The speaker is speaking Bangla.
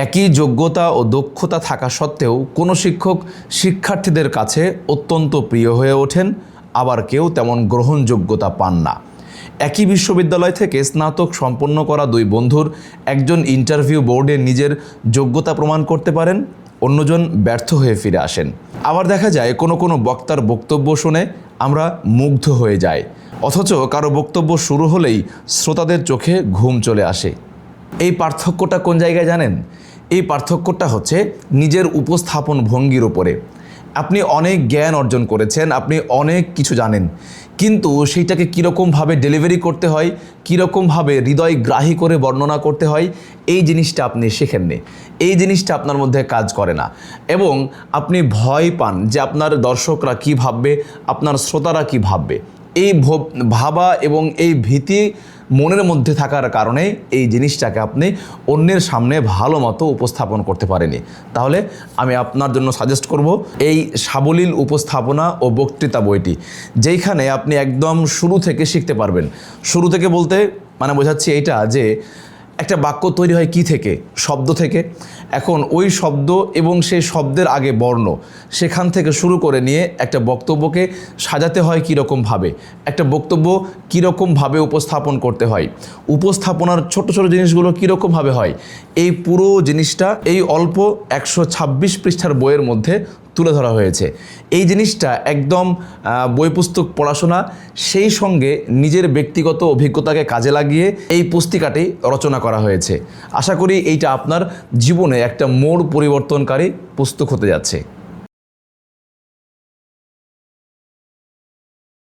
একই যোগ্যতা ও দক্ষতা থাকা সত্ত্বেও কোনো শিক্ষক শিক্ষার্থীদের কাছে অত্যন্ত প্রিয় হয়ে ওঠেন, আবার কেউ তেমন গ্রহণযোগ্যতা পান না। একই বিশ্ববিদ্যালয় থেকে স্নাতক সম্পন্ন করা দুই বন্ধুর একজন ইন্টারভিউ বোর্ডে নিজের যোগ্যতা প্রমাণ করতে পারেন, অন্যজন ব্যর্থ হয়ে ফিরে আসেন। আবার দেখা যায় কোনো বক্তার বক্তব্য শুনে আমরা মুগ্ধ হয়ে যাই, অথচ কারো বক্তব্য শুরু হলেই শ্রোতাদের চোখে ঘুম চলে আসে। এই পার্থক্যটা কোন জায়গায় জানেন? এই পার্থক্যটা হচ্ছে নিজের উপস্থাপন ভঙ্গির উপরে। আপনি অনেক জ্ঞান অর্জন করেছেন, আপনি অনেক কিছু জানেন, কিন্তু সেইটাকে কীরকমভাবে ডেলিভারি করতে হয়, কীরকমভাবে হৃদয়গ্রাহী করে বর্ণনা করতে হয়, এই জিনিসটা আপনি শেখেননি, এই জিনিসটা আপনার মধ্যে কাজ করে না, এবং আপনি ভয় পান যে আপনার দর্শকরা কী ভাববে, আপনার শ্রোতারা কী ভাববে। এই ভাবা এবং এই ভীতি মনের মধ্যে থাকার কারণে এই জিনিসটাকে আপনি অন্যের সামনে ভালো মতো উপস্থাপন করতে পারেনি। তাহলে আমি আপনার জন্য সাজেস্ট করব এই সাবলীল উপস্থাপনা ও বক্তৃতা বইটি, যেইখানে আপনি একদম শুরু থেকে শিখতে পারবেন। শুরু থেকে বলতে মানে বোঝাচ্ছি এইটা যে একটা বাক্য তৈরি হয় কি থেকে? শব্দ থেকে। এখন ওই শব্দ এবং সেই শব্দের আগে বর্ণ, সেখান থেকে শুরু করে নিয়ে একটা বক্তব্যকে সাজাতে হয় কীরকমভাবে, একটা বক্তব্য কীরকমভাবে উপস্থাপন করতে হয়, উপস্থাপনার ছোট ছোট জিনিসগুলো কীরকমভাবে হয়, এই পুরো জিনিসটা এই অল্প 126 পৃষ্ঠার বইয়ের মধ্যে তুলে ধরা হয়েছে। এই জিনিসটা একদম বই পুস্তক পড়াশোনা সেই সঙ্গে নিজের ব্যক্তিগত অভিজ্ঞতাকে কাজে লাগিয়ে এই পুস্তিকাটি রচনা করা হয়েছে। আশা করি এইটা আপনার জীবনে একটা মোড় পরিবর্তনকারী পুস্তক হতে যাচ্ছে।